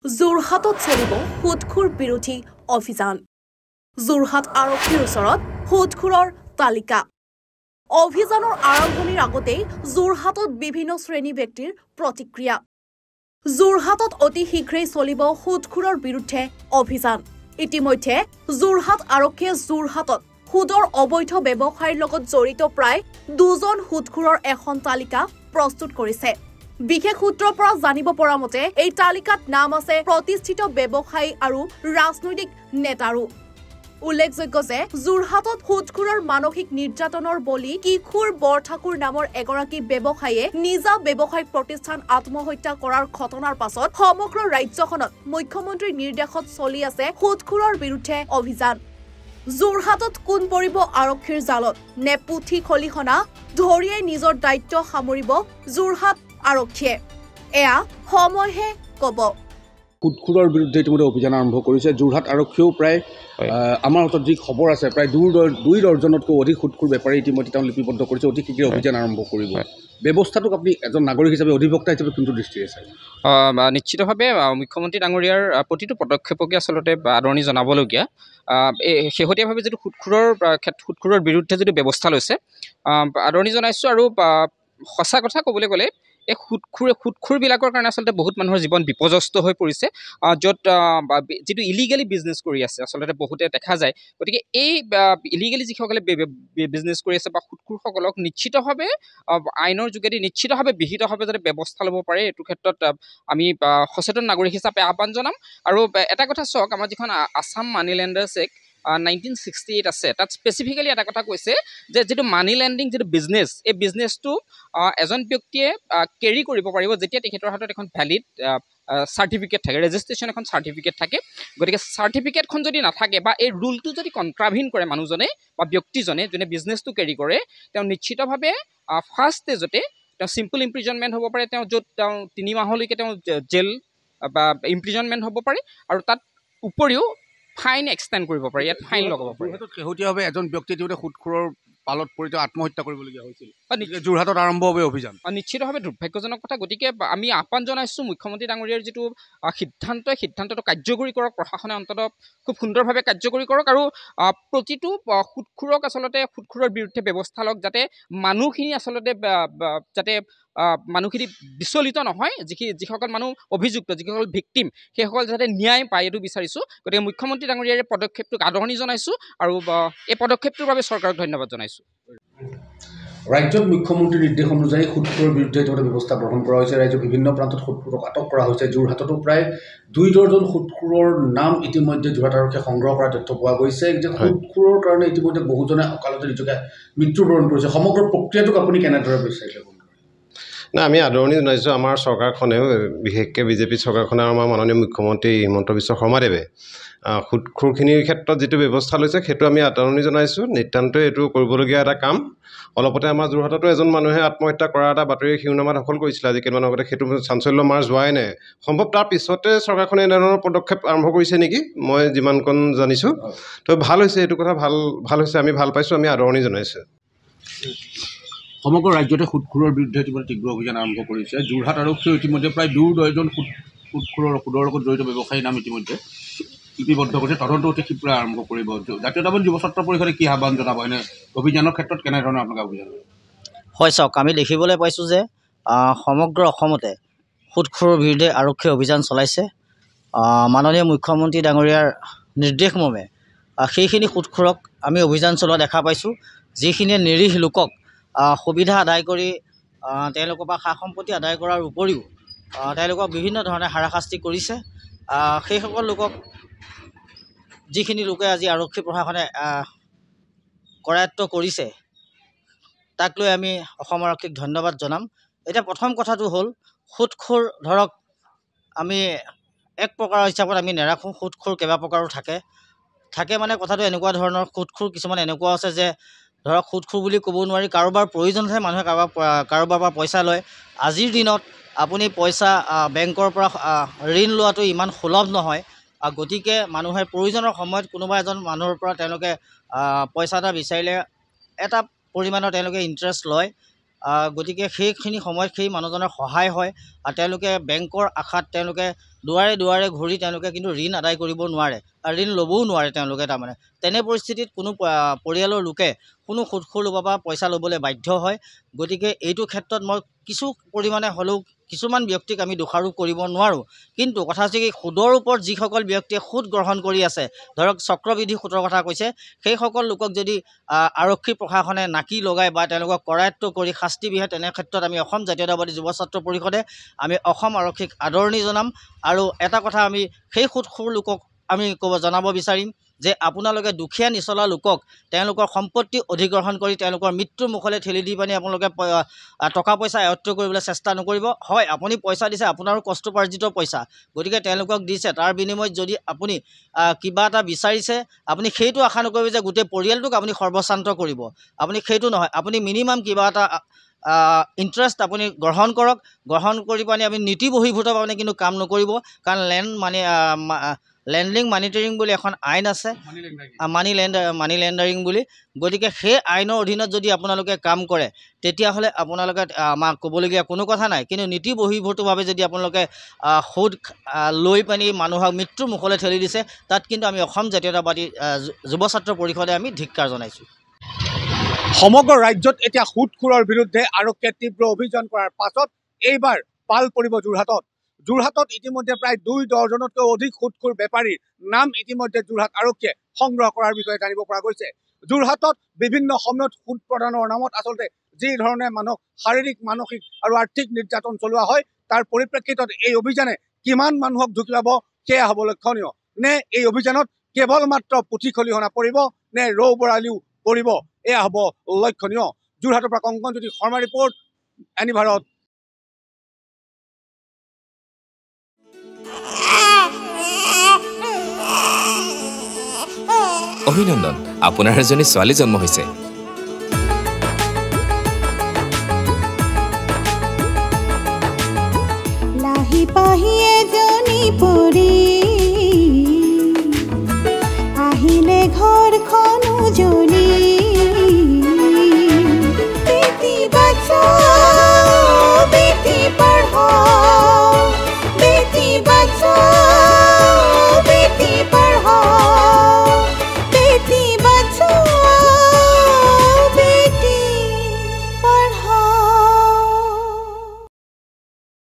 যোৰহাটত চলিব সুদখোৰ বিৰোধী অভিযান। যোৰহাট আৰক্ষীৰ ওচৰত সুদখোৰৰ তালিকা। অভিযানৰ আৰম্ভণিৰ আগতেই যোৰহাটত বিভিন্ন শ্ৰেণী ব্যক্তিৰ প্ৰতিক্ৰিয়া। যোৰহাটত অতি শীঘ্ৰেই চলিব সুদখোৰৰ বিৰুদ্ধে অভিযান। ইতিমধ্যে যোৰহাট আৰক্ষীয়ে যোৰহাটত সুদৰ অবৈধ ব্যৱসায়ৰ লগত জড়িত প্ৰায় 2জন সুদখোৰৰ এখন তালিকা প্ৰস্তুত কৰিছে। বিশেষ সূত্ৰৰ পৰা জানিব পৰা মতে এই তালিকাত নাম আছে প্ৰতিষ্ঠিত ব্যৱসায়ী আৰু ৰাজনৈতিক নেতাৰো। উল্লেখযোগ্য যে যোৰহাটত সুদখোৰৰ মানসিক নিৰ্যাতনৰ বলি কিশোৰ বৰঠাকুৰ নামৰ এগৰাকী ব্যৱসায়ীয়ে নিজা ব্যৱসায়িক প্ৰতিষ্ঠান আত্মহত্যা কৰাৰ ঘটনাৰ পাছত সমগ্ৰ ৰাজ্যখনত মুখ্যমন্ত্ৰীৰ নিৰ্দেশত চলি আছে সুদখোৰৰ বিৰুদ্ধে অভিযান। যোৰহাটত কোন পৰিব আৰক্ষীৰ জালত নে পুথি খলিখনা ধৰিয়ে নিজৰ দায়িত্ব সামৰিব যোৰহাট আৰক্ষীয়ে, এয়া সময়হে কব। সুদখোৰৰ বিৰুদ্ধে ইতিমধ্যে অভিযান আৰম্ভ কৰিছে যোৰহাট আৰক্ষীয়েও প্ৰায় আমাৰ হাতত যি খবৰ আছে প্ৰায় 2 ডজনতকৈ অধিক সুদখোৰ বেপাৰী ইতিমধ্যে তেওঁ লিপিবদ্ধ কৰিছে। অতি শীঘ্ৰে অভিযান আৰম্ভ কৰিব। ব্যৱস্থাটোক আপুনি এজন নাগৰিক হিচাপে অধিবক্তা হিচাপে কোনটো দৃষ্টিৰে চায়? নিশ্চিতভাৱে মুখ্যমন্ত্ৰী ডাঙৰীয়াৰ প্ৰতিটো পদক্ষেপকে আচলতে আদৰণি জনাবলগীয়া। শেহতীয়াভাৱে যিটো সুদখোৰৰ বিৰুদ্ধে যিটো ব্যৱস্থা লৈছে আদৰণি জনাইছোঁ। আৰু সঁচা কথা ক'বলৈ গ'লে এই সুদখোৰবিলাকৰ কাৰণে আচলতে বহুত মানুহৰ জীৱন বিপৰ্যস্ত হৈ পৰিছে, য'ত যিটো ইলিগেলি বিজনেছ কৰি আছে আচলতে বহুতে দেখা যায়। গতিকে এই ইলিগেলি যিসকলে বিজনেছ কৰি আছে বা সুদখোৰসকলক নিশ্চিতভাৱে আইনৰ যোগেদি নিশ্চিতভাৱে বিহিতভাৱে যাতে ব্যৱস্থা ল'ব পাৰে, এইটো ক্ষেত্ৰত আমি সচেতন নাগৰিক হিচাপে আহ্বান জনাম। আৰু এটা কথা চাওক, আমাৰ যিখন আছাম মানি লেণ্ডাৰ্ছ এক্ট 1968 আছে, তাত স্পেচিফিকেলি এটা কথা কৈছে যে যিটো মানি লেণ্ডিং যিটো বিজনেছ, এই বিজনেছটো এজন ব্যক্তিয়ে কেৰি কৰিব পাৰিব যেতিয়া তেখেতৰ হাতত এখন ভেলিড চাৰ্টিফিকেট থাকে, ৰেজিষ্ট্ৰেশ্যন এখন চাৰ্টিফিকেট থাকে। গতিকে চাৰ্টিফিকেটখন যদি নাথাকে বা এই ৰুলটো যদি কণ্ট্ৰাভিন কৰে মানুহজনে বা ব্যক্তিজনে যোনে বিজনেছটো কেৰি কৰে, তেওঁ নিশ্চিতভাৱে ফাৰ্ষ্ট ষ্টেজতে তেওঁ চিম্পল ইমপ্ৰিজনমেণ্ট হ'ব পাৰে, য'ত তেওঁ 3 মাহলৈকে তেওঁ জেল বা ইমপ্ৰিজনমেণ্ট হ'ব পাৰে, আৰু তাত উপৰিও ফাইন এক্সটেণ্ড কৰিব পাৰে, ইয়াত ফাইন লগাব পাৰে। শেহতীয়াভাৱে এজন ব্যক্তি সুদখোৰৰ পালত পৰি তেওঁ আত্মহত্যা কৰিবলগীয়া হৈছিল। যোৰহাটত আৰম্ভ হ'ব অভিযান। নিশ্চিতভাৱে দুৰ্ভাগ্যজনক কথা। গতিকে আমি আহ্বান জনাইছোঁ মুখ্যমন্ত্ৰী ডাঙৰীয়াৰ যিটো সিদ্ধান্তটো কাৰ্যকৰী কৰক, প্ৰশাসনে অন্ততঃ খুব সুন্দৰভাৱে কাৰ্যকৰী কৰক, আৰু প্ৰতিটো সুদখোৰক আচলতে সুদখোৰৰ বিৰুদ্ধে ব্যৱস্থা লওক, যাতে মানুহখিনি আচলতে মানুহখিনি বিচলিত নহয়। যিসকল মানুহ অভিযুক্ত, যিসকল ভিক্টিম, সেইসকল যাতে ন্যায় পায়, এইটো বিচাৰিছোঁ। গতিকে মুখ্যমন্ত্ৰী ডাঙৰীয়াৰ এই পদক্ষেপটোক আদৰণি জনাইছোঁ আৰু এই পদক্ষেপটোৰ বাবে চৰকাৰক ধন্যবাদ জনাইছোঁ। ৰাজ্যত মুখ্যমন্ত্ৰীৰ নিৰ্দেশ অনুযায়ী সুদখোৰৰ বিৰুদ্ধে ইতিমধ্যে ব্যৱস্থা গ্ৰহণ কৰা হৈছে। ৰাজ্যৰ বিভিন্ন প্ৰান্তত সুদখোৰক আটক কৰা হৈছে। যোৰহাটতো প্ৰায় 2 ডজন সুদখোৰৰ নাম ইতিমধ্যে যোৰহাট আৰক্ষীয়ে সংগ্ৰহ কৰা তথ্য পোৱা গৈছে। যে সুদখোৰৰ কাৰণে ইতিমধ্যে বহুজনে অকালতে নিজকে মৃত্যুবৰণ কৰিছে। সমগ্ৰ প্ৰক্ৰিয়াটোক আপুনি কেনেদৰে বিচাৰিছে? নাই, আমি আদৰণি জনাইছোঁ। আমাৰ চৰকাৰখনেও, বিশেষকৈ বিজেপি চৰকাৰখনে আৰু আমাৰ মাননীয় মুখ্যমন্ত্ৰী হিমন্ত বিশ্ব শৰ্মাদেৱে সুদখোৰখিনিৰ ক্ষেত্ৰত যিটো ব্যৱস্থা লৈছে সেইটো আমি আদৰণি জনাইছোঁ। নিতান্তই এইটো কৰিবলগীয়া এটা কাম। অলপতে আমাৰ যোৰহাটতো এজন মানুহে আত্মহত্যা কৰা এটা বাতৰি শিৰোনামা দখল কৰিছিলে আজি কেইদিনমান আগতে। সেইটো চাঞ্চল্য মাৰ যোৱাই নাই। সম্ভৱ তাৰ পিছতে চৰকাৰখনে এনেধৰণৰ পদক্ষেপ আৰম্ভ কৰিছে নেকি, মই যিমানকণ জানিছোঁ। তো ভাল হৈছে, এইটো কথা ভাল হৈছে, আমি ভাল পাইছোঁ, আমি আদৰণি জনাইছোঁ। সমগ্ৰ ৰাজ্যতে সুদখোৰৰ বিৰুদ্ধে ইতিমধ্যে তীব্ৰ অভিযান আৰম্ভ কৰিছে। যোৰহাট আৰক্ষীয়ে ইতিমধ্যে প্ৰায় 2 ডজন সুদৰ লগত জড়িত ব্যৱসায়ীৰ নাম ইতিমধ্যে লিপিবদ্ধ কৰিছে। তদন্ত অতি শীঘ্ৰে আৰম্ভ কৰিব। জাতীয়তাবাদী যুৱ ছাত্ৰ পৰিষদে কি আহ্বান জনাব এনে অভিযানৰ ক্ষেত্ৰত? কেনেধৰণৰ আপোনালোকে অভিযান? হয়, চাওক, আমি দেখিবলৈ পাইছোঁ যে সমগ্ৰ অসমতে সুদখোৰৰ বিৰুদ্ধে আৰক্ষীয়ে অভিযান চলাইছে। মাননীয় মুখ্যমন্ত্ৰী ডাঙৰীয়াৰ নিৰ্দেশমৰ্মে সেইখিনি সুদখোৰক আমি অভিযান চলোৱা দেখা পাইছোঁ। যিখিনিয়ে নিৰীহ লোকক সুবিধা আদায় কৰি তেওঁলোকৰ পৰা সা সম্পত্তি আদায় কৰাৰ উপৰিও তেওঁলোকক বিভিন্ন ধৰণে হাৰাশাস্তি কৰিছে। সেইসকল লোকক যিখিনি লোকে আজি আৰক্ষী প্ৰশাসনে কৰায়ত্ব কৰিছে, তাক লৈ আমি অসম আৰক্ষীক ধন্যবাদ জনাম। এতিয়া প্ৰথম কথাটো হ'ল, সুদখোৰ ধৰক আমি এক প্ৰকাৰৰ হিচাপত আমি নেৰাখোঁ। সুদখোৰ কেইবা প্ৰকাৰো থাকে মানে কথাটো এনেকুৱা ধৰণৰ, সুদখোৰ কিছুমান এনেকুৱা আছে যে ধৰক সুদখোৰ বুলি ক'ব নোৱাৰি, কাৰোবাৰ প্ৰয়োজনতহে মানুহে কাৰোবাৰ পৰা পইচা লয়। আজিৰ দিনত আপুনি পইচা বেংকৰ পৰা ঋণ লোৱাটো ইমান সুলভ নহয়। গতিকে মানুহে প্ৰয়োজনৰ সময়ত কোনোবা এজন মানুহৰ পৰা তেওঁলোকে পইচা এটা বিচাৰিলে এটা পৰিমাণৰ তেওঁলোকে ইণ্টাৰেষ্ট লয়। গতিকে সেইখিনি সময়ত সেই মানুহজনৰ সহায় হয়, আৰু তেওঁলোকে বেংকৰ আশাত তেওঁলোকে দুৱাৰে দুৱাৰে ঘূৰি তেওঁলোকে কিন্তু ঋণ আদায় কৰিব নোৱাৰে আৰু ঋণ ল'বও নোৱাৰে তেওঁলোকে। তাৰমানে তেনে পৰিস্থিতিত কোনো পৰিয়ালৰ লোকে কোনো সুদখোৰ ল'ব বা পইচা ল'বলৈ বাধ্য হয়। গতিকে এইটো ক্ষেত্ৰত মই কিছু পৰিমাণে হ'লেও কিছুমান ব্যক্তিক আমি দোষাৰোপ কৰিব নোৱাৰোঁ। কিন্তু কথা হৈছে কি, সুদৰ ওপৰত যিসকল ব্যক্তিয়ে সুদ গ্ৰহণ কৰি আছে, ধৰক চক্ৰবৃদ্ধি সুদৰ কথা কৈছে, সেইসকল লোকক যদি আৰক্ষী প্ৰশাসনে নাকি লগাই বা তেওঁলোকক কৰায়ত্ব কৰি শাস্তি বিহে, তেনে ক্ষেত্ৰত আমি অসম জাতীয়তাবাদী যুৱ ছাত্ৰ পৰিষদে আমি অসম আৰক্ষীক আদৰণি জনাম। আৰু এটা কথা আমি সেই সুদখোৰ লোকক আমি জনাব বিচাৰিম যে আপোনালোকে দুখীয়া নিচলা লোকক তেওঁলোকৰ সম্পত্তি অধিগ্ৰহণ কৰি তেওঁলোকৰ মৃত্যুৰ মুখলৈ ঠেলি দি পানি আপোনালোকে টকা পইচা আয়ত্ব কৰিবলৈ চেষ্টা নকৰিব। হয়, আপুনি পইচা দিছে, আপোনাৰো কষ্টপাৰ্জিত পইচা, গতিকে তেওঁলোকক দিছে, তাৰ বিনিময়ত যদি আপুনি কিবা এটা বিচাৰিছে, আপুনি সেইটো আশা নকৰিব যে গোটেই পৰিয়ালটোক আপুনি সৰ্বশান্ত কৰিব। আপুনি সেইটো নহয়, আপুনি মিনিমাম কিবা এটা ইণ্টাৰেষ্ট আপুনি গ্ৰহণ কৰক। গ্ৰহণ কৰি পানি আপুনি নীতি বহিৰ্ভূতভাৱে কিন্তু কাম নকৰিব। কাৰণ লেণ্ডিং মানিটৰিং বুলি এখন আইন আছে, মানি লেণ্ডাৰিং বুলি। গতিকে সেই আইনৰ অধীনত যদি আপোনালোকে কাম কৰে, তেতিয়াহ'লে আপোনালোকে আমাক ক'বলগীয়া কোনো কথা নাই। কিন্তু নীতি বহিৰ্ভূতভাৱে যদি আপোনালোকে সুদ লৈ পানি মানুহক মৃত্যুৰ মুখলৈ ঠেলি দিছে, তাত কিন্তু আমি অসম জাতীয়তাবাদী যুৱ ছাত্ৰ পৰিষদে আমি ধিক্কাৰ জনাইছোঁ। সমগ্ৰ ৰাজ্যত এতিয়া সুদখোৰৰ বিৰুদ্ধে আৰক্ষীয়ে তীব্ৰ অভিযান কৰাৰ পাছত এইবাৰ পাল পৰিব যোৰহাটত। যোৰহাটত ইতিমধ্যে প্ৰায় 2 ডজনতকৈ অধিক সুদখোৰ বেপাৰীৰ নাম ইতিমধ্যে যোৰহাট আৰক্ষীয়ে সংগ্ৰহ কৰাৰ বিষয়ে জানিব পৰা গৈছে। যোৰহাটত বিভিন্ন সময়ত সুদ প্ৰদানৰ নামত আচলতে যি ধৰণে মানুহক শাৰীৰিক, মানসিক আৰু আৰ্থিক নিৰ্যাতন চলোৱা হয়, তাৰ পৰিপ্ৰেক্ষিতত এই অভিযানে কিমান মানুহক ঢুকিয়াব সেয়া হ'ব লক্ষণীয়। নে এই অভিযানত কেৱল মাত্ৰ পুথি খলিহনা পৰিব, নে ৰৌ বৰালিও পৰিব, এয়া হ'ব লক্ষণীয়। যোৰহাটৰ পৰা কংকনজ্যোতি শৰ্মা ৰিপৰ্ট, এনি ভাৰত। অভিনন্দন, আপোনাৰ এজনী ছোৱালী জন্ম হৈছে। লাহি পাহি এজনী পৰি